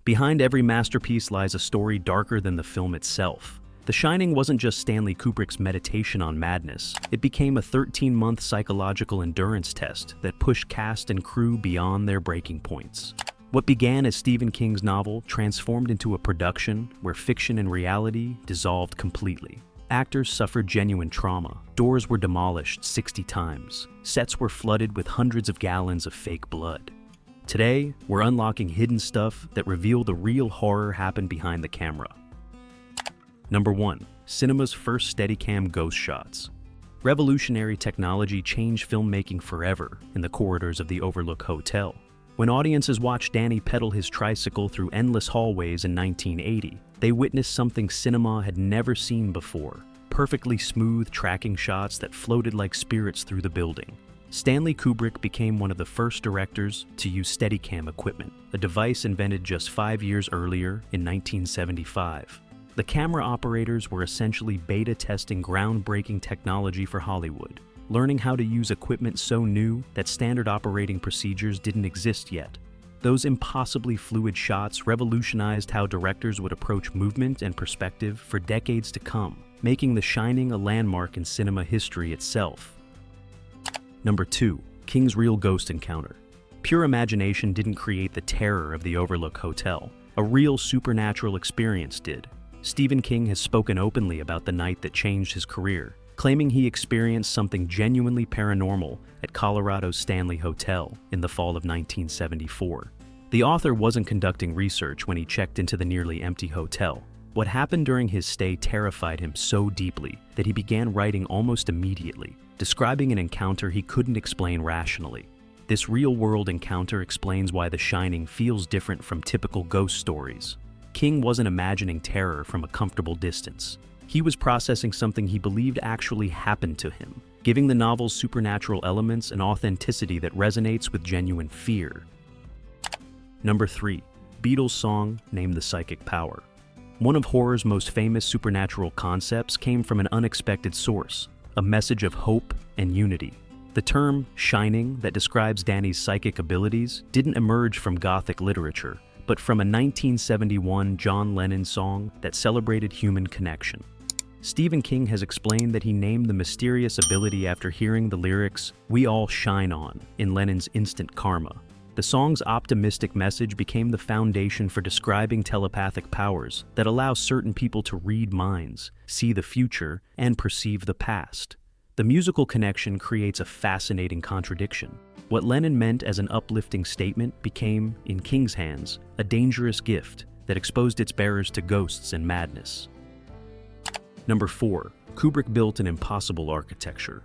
Behind every masterpiece lies a story darker than the film itself. The Shining wasn't just Stanley Kubrick's meditation on madness. It became a 13-month psychological endurance test that pushed cast and crew beyond their breaking points. What began as Stephen King's novel transformed into a production where fiction and reality dissolved completely. Actors suffered genuine trauma. Doors were demolished 60 times. Sets were flooded with hundreds of gallons of fake blood. Today, we're unlocking hidden stuff that reveal the real horror happened behind the camera. Number 1. Cinema's first Steadicam ghost shots. Revolutionary technology changed filmmaking forever in the corridors of the Overlook Hotel. When audiences watched Danny pedal his tricycle through endless hallways in 1980, they witnessed something cinema had never seen before: perfectly smooth tracking shots that floated like spirits through the building. Stanley Kubrick became one of the first directors to use Steadicam equipment, a device invented just 5 years earlier in 1975. The camera operators were essentially beta testing groundbreaking technology for Hollywood, learning how to use equipment so new that standard operating procedures didn't exist yet. Those impossibly fluid shots revolutionized how directors would approach movement and perspective for decades to come, making The Shining a landmark in cinema history itself. Number 2. King's real ghost encounter. Pure imagination didn't create the terror of the Overlook Hotel. A real supernatural experience did. Stephen King has spoken openly about the night that changed his career, claiming he experienced something genuinely paranormal at Colorado's Stanley Hotel in the fall of 1974. The author wasn't conducting research when he checked into the nearly empty hotel. What happened during his stay terrified him so deeply that he began writing almost immediately, describing an encounter he couldn't explain rationally. This real-world encounter explains why The Shining feels different from typical ghost stories. King wasn't imagining terror from a comfortable distance. He was processing something he believed actually happened to him, giving the novel's supernatural elements an authenticity that resonates with genuine fear. Number 3. Beatles' song, Name the Psychic Power. One of horror's most famous supernatural concepts came from an unexpected source, a message of hope and unity. The term shining that describes Danny's psychic abilities didn't emerge from Gothic literature, but from a 1971 John Lennon song that celebrated human connection. Stephen King has explained that he named the mysterious ability after hearing the lyrics, "We all shine on," in Lennon's Instant Karma. The song's optimistic message became the foundation for describing telepathic powers that allow certain people to read minds, see the future, and perceive the past. The musical connection creates a fascinating contradiction. What Lennon meant as an uplifting statement became, in King's hands, a dangerous gift that exposed its bearers to ghosts and madness. Number 4. Kubrick built an impossible architecture.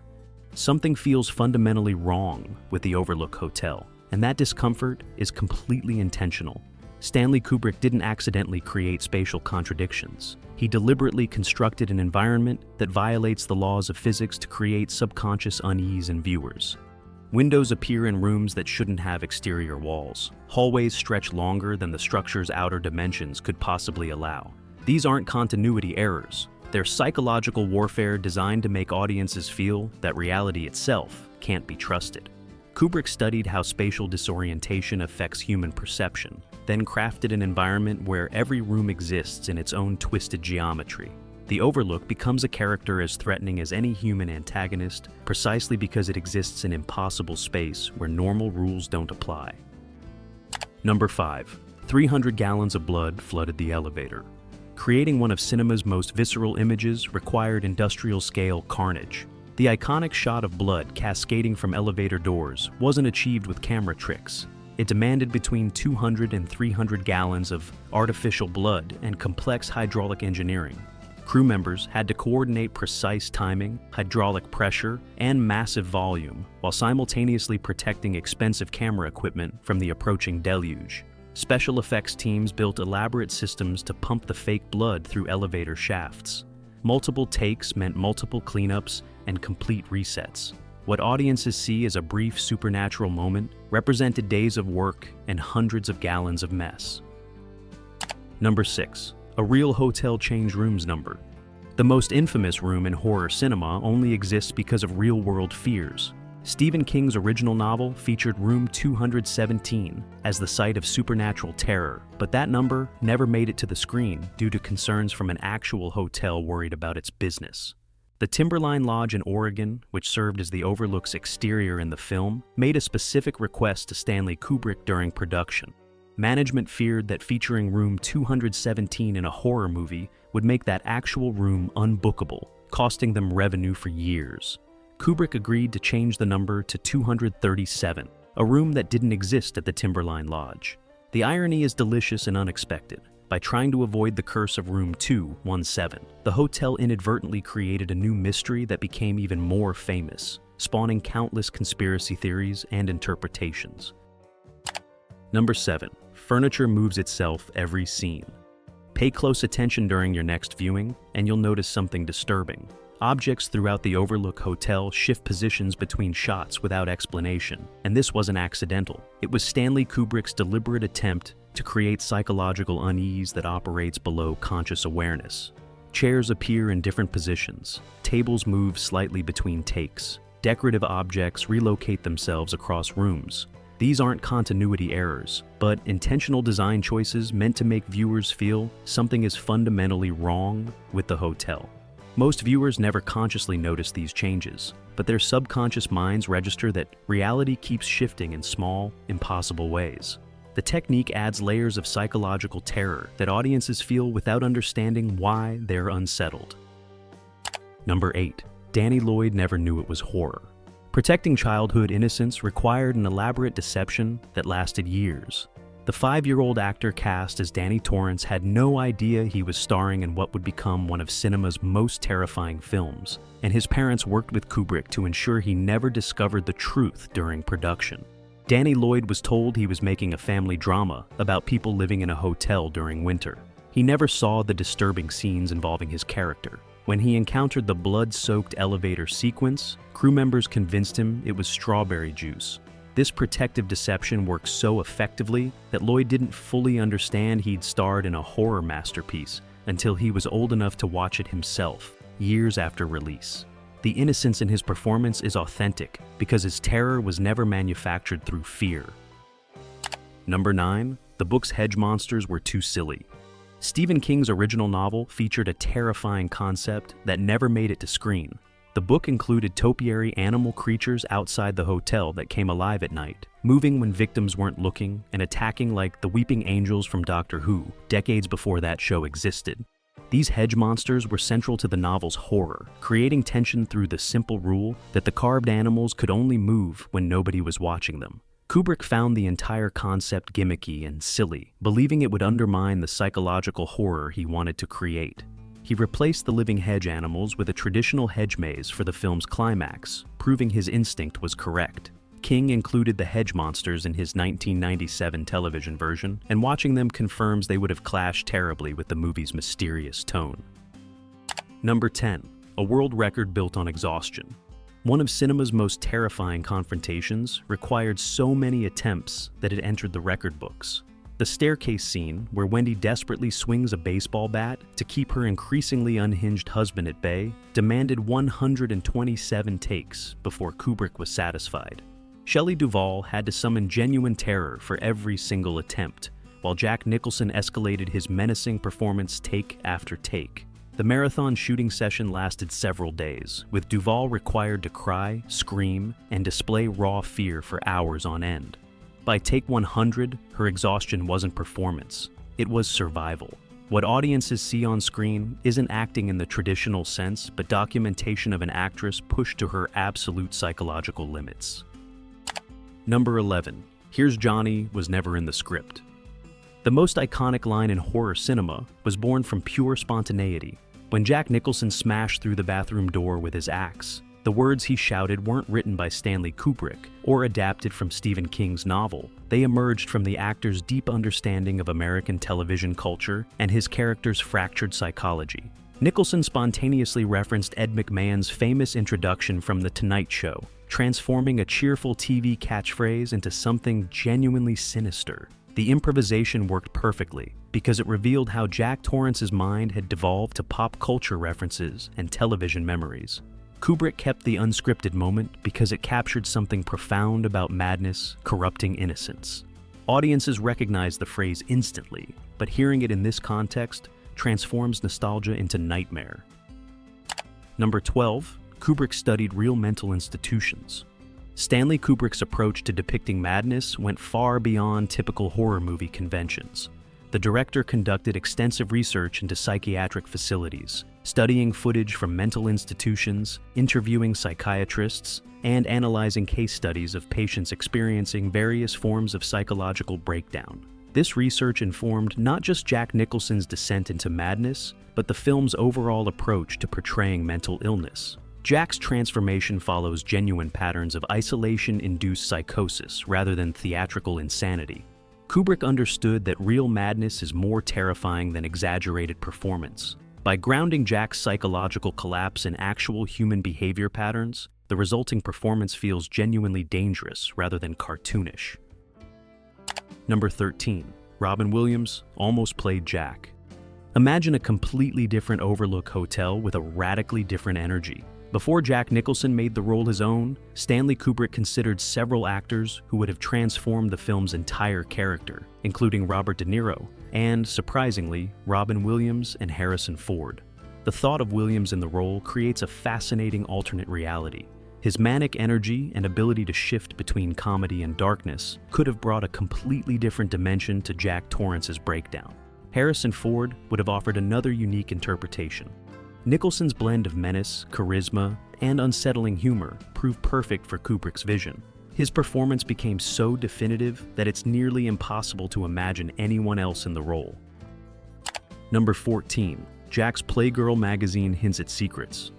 Something feels fundamentally wrong with the Overlook Hotel, and that discomfort is completely intentional. Stanley Kubrick didn't accidentally create spatial contradictions. He deliberately constructed an environment that violates the laws of physics to create subconscious unease in viewers. Windows appear in rooms that shouldn't have exterior walls. Hallways stretch longer than the structure's outer dimensions could possibly allow. These aren't continuity errors. They're psychological warfare designed to make audiences feel that reality itself can't be trusted. Kubrick studied how spatial disorientation affects human perception, then crafted an environment where every room exists in its own twisted geometry. The Overlook becomes a character as threatening as any human antagonist, precisely because it exists in impossible space where normal rules don't apply. Number 5. 300 gallons of blood flooded the elevator. Creating one of cinema's most visceral images required industrial-scale carnage. The iconic shot of blood cascading from elevator doors wasn't achieved with camera tricks. It demanded between 200 and 300 gallons of artificial blood and complex hydraulic engineering. Crew members had to coordinate precise timing, hydraulic pressure, and massive volume, while simultaneously protecting expensive camera equipment from the approaching deluge. Special effects teams built elaborate systems to pump the fake blood through elevator shafts. Multiple takes meant multiple cleanups and complete resets. What audiences see as a brief supernatural moment represented days of work and hundreds of gallons of mess. Number 6. A real hotel change rooms number. The most infamous room in horror cinema only exists because of real-world fears. Stephen King's original novel featured Room 217 as the site of supernatural terror, but that number never made it to the screen due to concerns from an actual hotel worried about its business. The Timberline Lodge in Oregon, which served as the Overlook's exterior in the film, made a specific request to Stanley Kubrick during production. Management feared that featuring Room 217 in a horror movie would make that actual room unbookable, costing them revenue for years. Kubrick agreed to change the number to 237, a room that didn't exist at the Timberline Lodge. The irony is delicious and unexpected. By trying to avoid the curse of Room 217, the hotel inadvertently created a new mystery that became even more famous, spawning countless conspiracy theories and interpretations. Number 7. Furniture moves itself every scene. Pay close attention during your next viewing, and you'll notice something disturbing. Objects throughout the Overlook Hotel shift positions between shots without explanation, and this wasn't accidental. It was Stanley Kubrick's deliberate attempt to create psychological unease that operates below conscious awareness. Chairs appear in different positions, tables move slightly between takes, decorative objects relocate themselves across rooms. These aren't continuity errors, but intentional design choices meant to make viewers feel something is fundamentally wrong with the hotel. Most viewers never consciously notice these changes, but their subconscious minds register that reality keeps shifting in small, impossible ways. The technique adds layers of psychological terror that audiences feel without understanding why they're unsettled. Number 8. Danny Lloyd never knew it was horror. Protecting childhood innocence required an elaborate deception that lasted years. The 5-year-old actor cast as Danny Torrance had no idea he was starring in what would become one of cinema's most terrifying films, and his parents worked with Kubrick to ensure he never discovered the truth during production. Danny Lloyd was told he was making a family drama about people living in a hotel during winter. He never saw the disturbing scenes involving his character. When he encountered the blood-soaked elevator sequence, crew members convinced him it was strawberry juice. This protective deception worked so effectively that Lloyd didn't fully understand he'd starred in a horror masterpiece until he was old enough to watch it himself, years after release. The innocence in his performance is authentic because his terror was never manufactured through fear. Number 9. The book's hedge monsters were too silly. Stephen King's original novel featured a terrifying concept that never made it to screen. The book included topiary animal creatures outside the hotel that came alive at night, moving when victims weren't looking and attacking like the weeping angels from Doctor Who, decades before that show existed. These hedge monsters were central to the novel's horror, creating tension through the simple rule that the carved animals could only move when nobody was watching them. Kubrick found the entire concept gimmicky and silly, believing it would undermine the psychological horror he wanted to create. He replaced the living hedge animals with a traditional hedge maze for the film's climax, proving his instinct was correct. King included the hedge monsters in his 1997 television version, and watching them confirms they would have clashed terribly with the movie's mysterious tone. Number 10. A world record built on exhaustion. One of cinema's most terrifying confrontations required so many attempts that it entered the record books. The staircase scene, where Wendy desperately swings a baseball bat to keep her increasingly unhinged husband at bay, demanded 127 takes before Kubrick was satisfied. Shelley Duvall had to summon genuine terror for every single attempt, while Jack Nicholson escalated his menacing performance take after take. The marathon shooting session lasted several days, with Duvall required to cry, scream, and display raw fear for hours on end. By take 100, her exhaustion wasn't performance, it was survival. What audiences see on screen isn't acting in the traditional sense, but documentation of an actress pushed to her absolute psychological limits. Number 11. Here's Johnny was never in the script. The most iconic line in horror cinema was born from pure spontaneity. When Jack Nicholson smashed through the bathroom door with his axe, the words he shouted weren't written by Stanley Kubrick or adapted from Stephen King's novel. They emerged from the actor's deep understanding of American television culture and his character's fractured psychology. Nicholson spontaneously referenced Ed McMahon's famous introduction from The Tonight Show, transforming a cheerful TV catchphrase into something genuinely sinister. The improvisation worked perfectly because it revealed how Jack Torrance's mind had devolved to pop culture references and television memories. Kubrick kept the unscripted moment because it captured something profound about madness corrupting innocence. Audiences recognize the phrase instantly, but hearing it in this context transforms nostalgia into nightmare. Number 12, Kubrick studied real mental institutions. Stanley Kubrick's approach to depicting madness went far beyond typical horror movie conventions. The director conducted extensive research into psychiatric facilities, studying footage from mental institutions, interviewing psychiatrists, and analyzing case studies of patients experiencing various forms of psychological breakdown. This research informed not just Jack Nicholson's descent into madness, but the film's overall approach to portraying mental illness. Jack's transformation follows genuine patterns of isolation-induced psychosis rather than theatrical insanity. Kubrick understood that real madness is more terrifying than exaggerated performance. By grounding Jack's psychological collapse in actual human behavior patterns, the resulting performance feels genuinely dangerous rather than cartoonish. Number 13. Robin Williams almost played Jack. Imagine a completely different Overlook hotel with a radically different energy. Before Jack Nicholson made the role his own, Stanley Kubrick considered several actors who would have transformed the film's entire character, including Robert De Niro and, surprisingly, Robin Williams and Harrison Ford. The thought of Williams in the role creates a fascinating alternate reality. His manic energy and ability to shift between comedy and darkness could have brought a completely different dimension to Jack Torrance's breakdown. Harrison Ford would have offered another unique interpretation. Nicholson's blend of menace, charisma, and unsettling humor proved perfect for Kubrick's vision. His performance became so definitive that it's nearly impossible to imagine anyone else in the role. Number 14. Jack's Playgirl magazine hints at secrets.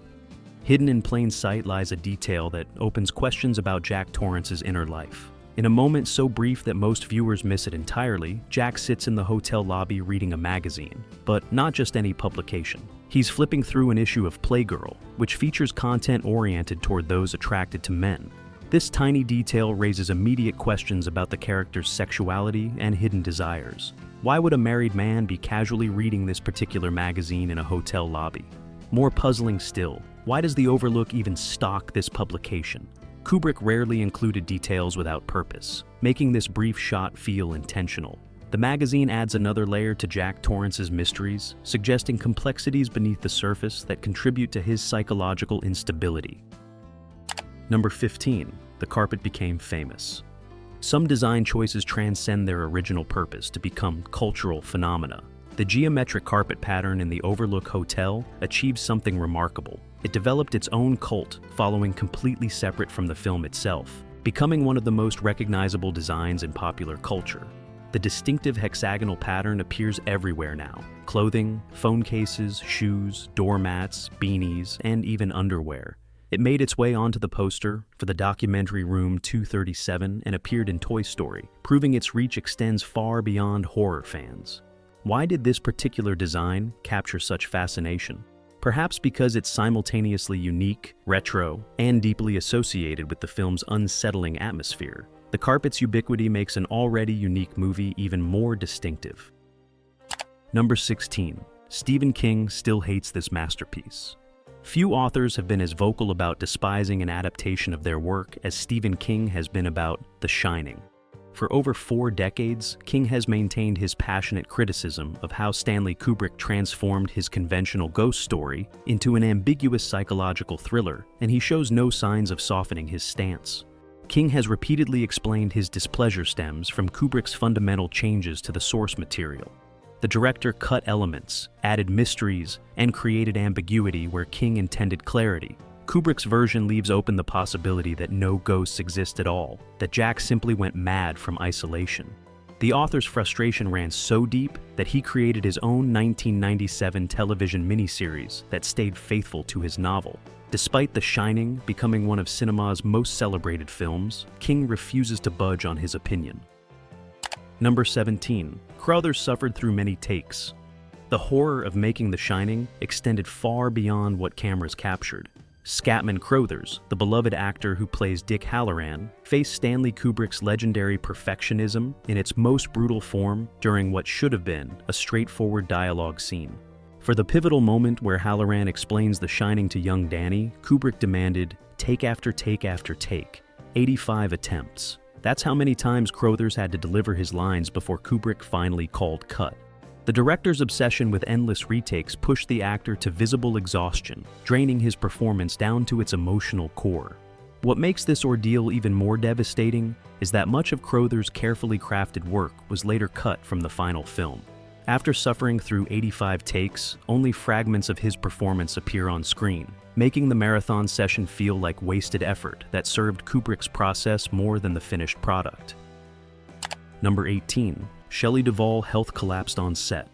Hidden in plain sight lies a detail that opens questions about Jack Torrance's inner life. In a moment so brief that most viewers miss it entirely, Jack sits in the hotel lobby reading a magazine, but not just any publication. He's flipping through an issue of Playgirl, which features content oriented toward those attracted to men. This tiny detail raises immediate questions about the character's sexuality and hidden desires. Why would a married man be casually reading this particular magazine in a hotel lobby? More puzzling still, why does the Overlook even stock this publication? Kubrick rarely included details without purpose, making this brief shot feel intentional. The magazine adds another layer to Jack Torrance's mysteries, suggesting complexities beneath the surface that contribute to his psychological instability. Number 15. The carpet became famous. Some design choices transcend their original purpose to become cultural phenomena. The geometric carpet pattern in the Overlook Hotel achieved something remarkable. It developed its own cult, following completely separate from the film itself, becoming one of the most recognizable designs in popular culture. The distinctive hexagonal pattern appears everywhere now: clothing, phone cases, shoes, doormats, beanies, and even underwear. It made its way onto the poster for the documentary Room 237 and appeared in Toy Story, proving its reach extends far beyond horror fans. Why did this particular design capture such fascination? Perhaps because it's simultaneously unique, retro, and deeply associated with the film's unsettling atmosphere. The carpet's ubiquity makes an already unique movie even more distinctive. Number 16. Stephen King still hates this masterpiece. Few authors have been as vocal about despising an adaptation of their work as Stephen King has been about The Shining. For over 4 decades, King has maintained his passionate criticism of how Stanley Kubrick transformed his conventional ghost story into an ambiguous psychological thriller, and he shows no signs of softening his stance. King has repeatedly explained his displeasure stems from Kubrick's fundamental changes to the source material. The director cut elements, added mysteries, and created ambiguity where King intended clarity. Kubrick's version leaves open the possibility that no ghosts exist at all, that Jack simply went mad from isolation. The author's frustration ran so deep that he created his own 1997 television miniseries that stayed faithful to his novel. Despite The Shining becoming one of cinema's most celebrated films, King refuses to budge on his opinion. Number 17. Crothers suffered through many takes. The horror of making The Shining extended far beyond what cameras captured. Scatman Crothers, the beloved actor who plays Dick Halloran, faced Stanley Kubrick's legendary perfectionism in its most brutal form during what should have been a straightforward dialogue scene. For the pivotal moment where Halloran explains The Shining to young Danny, Kubrick demanded take after take after take, 85 attempts. That's how many times Crothers had to deliver his lines before Kubrick finally called cut. The director's obsession with endless retakes pushed the actor to visible exhaustion, draining his performance down to its emotional core. What makes this ordeal even more devastating is that much of Crothers' carefully crafted work was later cut from the final film. After suffering through 85 takes, only fragments of his performance appear on screen, making the marathon session feel like wasted effort that served Kubrick's process more than the finished product. Number 18. Shelley Duvall health collapsed on set.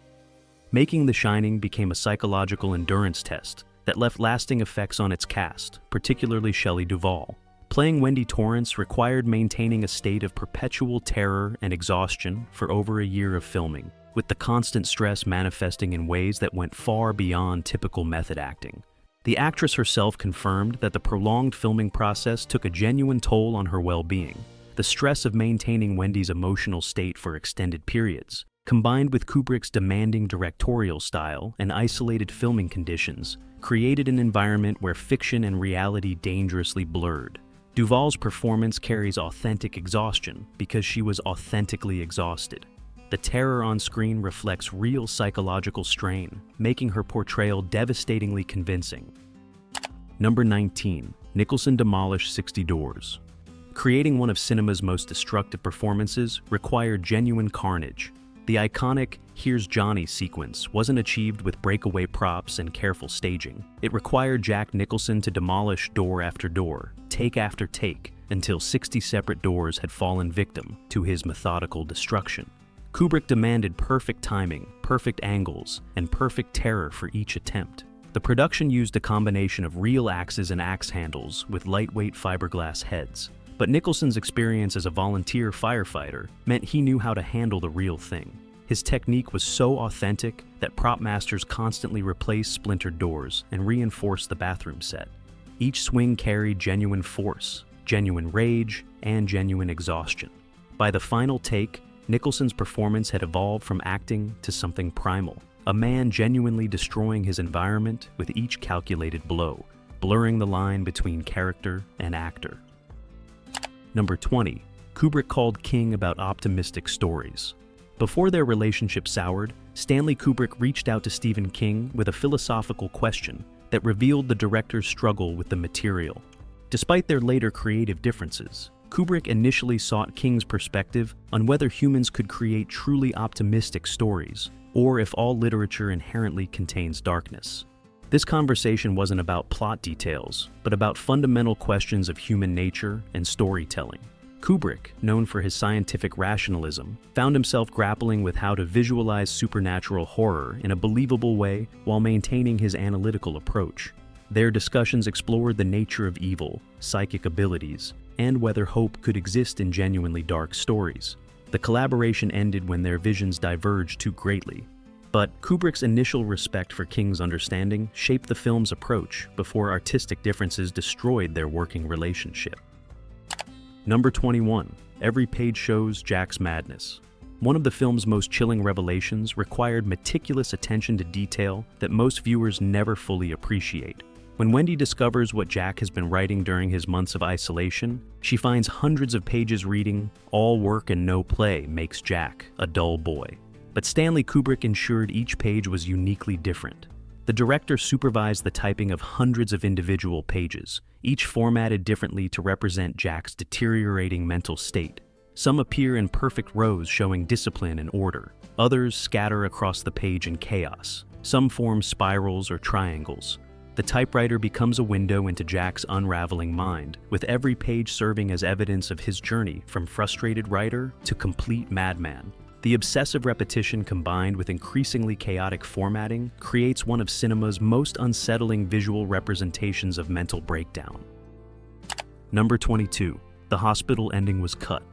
Making The Shining became a psychological endurance test that left lasting effects on its cast, particularly Shelley Duvall. Playing Wendy Torrance required maintaining a state of perpetual terror and exhaustion for over a year of filming, with the constant stress manifesting in ways that went far beyond typical method acting. The actress herself confirmed that the prolonged filming process took a genuine toll on her well-being. The stress of maintaining Wendy's emotional state for extended periods, combined with Kubrick's demanding directorial style and isolated filming conditions, created an environment where fiction and reality dangerously blurred. Duvall's performance carries authentic exhaustion because she was authentically exhausted. The terror on screen reflects real psychological strain, making her portrayal devastatingly convincing. Number 19. Nicholson demolished 60 doors. Creating one of cinema's most destructive performances required genuine carnage. The iconic "Here's Johnny" sequence wasn't achieved with breakaway props and careful staging. It required Jack Nicholson to demolish door after door, take after take, until 60 separate doors had fallen victim to his methodical destruction. Kubrick demanded perfect timing, perfect angles, and perfect terror for each attempt. The production used a combination of real axes and axe handles with lightweight fiberglass heads. But Nicholson's experience as a volunteer firefighter meant he knew how to handle the real thing. His technique was so authentic that prop masters constantly replaced splintered doors and reinforced the bathroom set. Each swing carried genuine force, genuine rage, and genuine exhaustion. By the final take, Nicholson's performance had evolved from acting to something primal, a man genuinely destroying his environment with each calculated blow, blurring the line between character and actor. Number 20. Kubrick called King about optimistic stories. Before their relationship soured, Stanley Kubrick reached out to Stephen King with a philosophical question that revealed the director's struggle with the material. Despite their later creative differences, Kubrick initially sought King's perspective on whether humans could create truly optimistic stories, or if all literature inherently contains darkness. This conversation wasn't about plot details, but about fundamental questions of human nature and storytelling. Kubrick, known for his scientific rationalism, found himself grappling with how to visualize supernatural horror in a believable way while maintaining his analytical approach. Their discussions explored the nature of evil, psychic abilities, and whether hope could exist in genuinely dark stories. The collaboration ended when their visions diverged too greatly. But Kubrick's initial respect for King's understanding shaped the film's approach before artistic differences destroyed their working relationship. Number 21. Every page shows Jack's madness. One of the film's most chilling revelations required meticulous attention to detail that most viewers never fully appreciate. When Wendy discovers what Jack has been writing during his months of isolation, she finds hundreds of pages reading, "All work and no play makes Jack a dull boy." But Stanley Kubrick ensured each page was uniquely different. The director supervised the typing of hundreds of individual pages, each formatted differently to represent Jack's deteriorating mental state. Some appear in perfect rows showing discipline and order. Others scatter across the page in chaos. Some form spirals or triangles. The typewriter becomes a window into Jack's unraveling mind, with every page serving as evidence of his journey from frustrated writer to complete madman. The obsessive repetition combined with increasingly chaotic formatting creates one of cinema's most unsettling visual representations of mental breakdown. Number 22. The hospital ending was cut.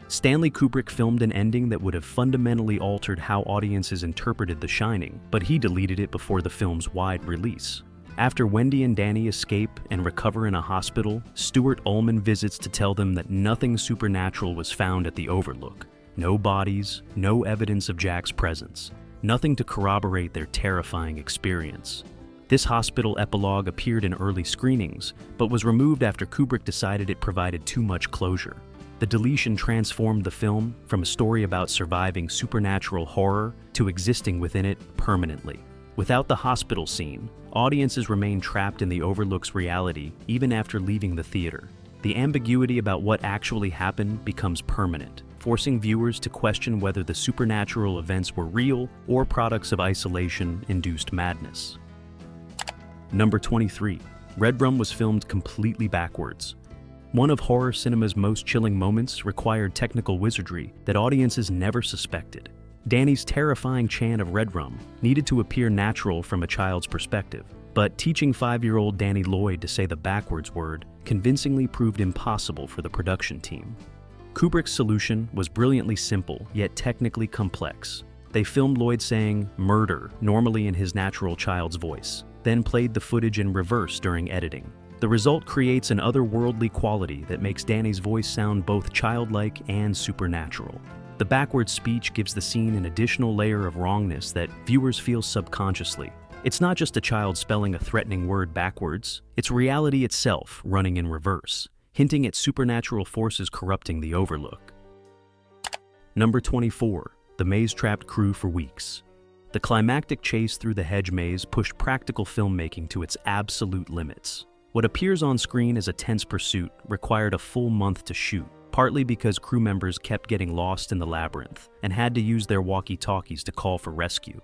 Stanley Kubrick filmed an ending that would have fundamentally altered how audiences interpreted The Shining, but he deleted it before the film's wide release. After Wendy and Danny escape and recover in a hospital, Stuart Ullman visits to tell them that nothing supernatural was found at the Overlook. No bodies, no evidence of Jack's presence. nothing to corroborate their terrifying experience. This hospital epilogue appeared in early screenings, but was removed after Kubrick decided it provided too much closure. The deletion transformed the film from a story about surviving supernatural horror to existing within it permanently. Without the hospital scene, audiences remain trapped in the Overlook's reality even after leaving the theater. The ambiguity about what actually happened becomes permanent, forcing viewers to question whether the supernatural events were real or products of isolation-induced madness. Number 23. Red Rum was filmed completely backwards. One of horror cinema's most chilling moments required technical wizardry that audiences never suspected. Danny's terrifying chant of Red Rum needed to appear natural from a child's perspective, but teaching 5-year-old Danny Lloyd to say the backwards word convincingly proved impossible for the production team. Kubrick's solution was brilliantly simple, yet technically complex. They filmed Lloyd saying "murder" normally in his natural child's voice, then played the footage in reverse during editing. The result creates an otherworldly quality that makes Danny's voice sound both childlike and supernatural. The backward speech gives the scene an additional layer of wrongness that viewers feel subconsciously. It's not just a child spelling a threatening word backwards, it's reality itself running in reverse, hinting at supernatural forces corrupting the Overlook. Number 24. The maze trapped crew for weeks. The climactic chase through the hedge maze pushed practical filmmaking to its absolute limits. What appears on screen as a tense pursuit required a full month to shoot, partly because crew members kept getting lost in the labyrinth and had to use their walkie-talkies to call for rescue.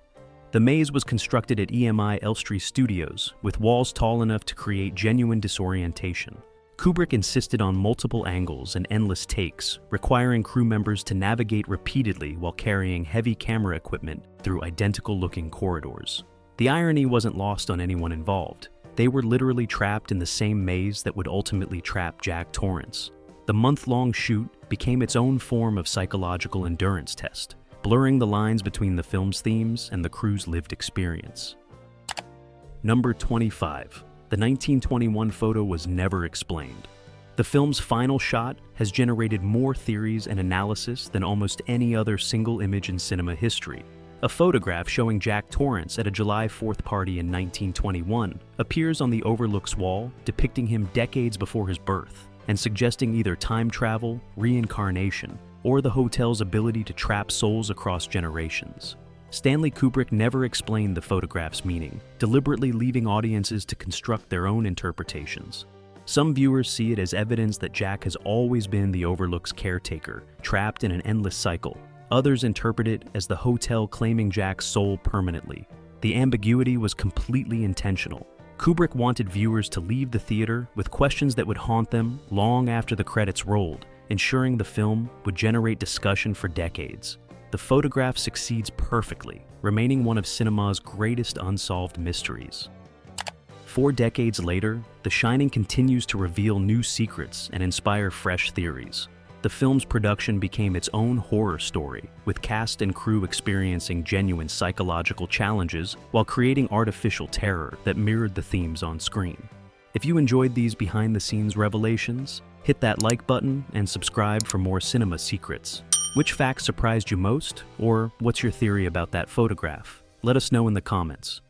The maze was constructed at EMI Elstree Studios, with walls tall enough to create genuine disorientation. Kubrick insisted on multiple angles and endless takes, requiring crew members to navigate repeatedly while carrying heavy camera equipment through identical-looking corridors. The irony wasn't lost on anyone involved. They were literally trapped in the same maze that would ultimately trap Jack Torrance. The month-long shoot became its own form of psychological endurance test, blurring the lines between the film's themes and the crew's lived experience. Number 25. The 1921 photo was never explained. The film's final shot has generated more theories and analysis than almost any other single image in cinema history. A photograph showing Jack Torrance at a July 4th party in 1921 appears on the Overlook's wall, depicting him decades before his birth, and suggesting either time travel, reincarnation, or the hotel's ability to trap souls across generations. Stanley Kubrick never explained the photograph's meaning, deliberately leaving audiences to construct their own interpretations. Some viewers see it as evidence that Jack has always been the Overlook's caretaker, trapped in an endless cycle. Others interpret it as the hotel claiming Jack's soul permanently. The ambiguity was completely intentional. Kubrick wanted viewers to leave the theater with questions that would haunt them long after the credits rolled, ensuring the film would generate discussion for decades. The photograph succeeds perfectly, remaining one of cinema's greatest unsolved mysteries. 4 decades later, The Shining continues to reveal new secrets and inspire fresh theories. The film's production became its own horror story, with cast and crew experiencing genuine psychological challenges while creating artificial terror that mirrored the themes on screen. If you enjoyed these behind-the-scenes revelations, hit that like button and subscribe for more cinema secrets. Which facts surprised you most, or what's your theory about that photograph? Let us know in the comments.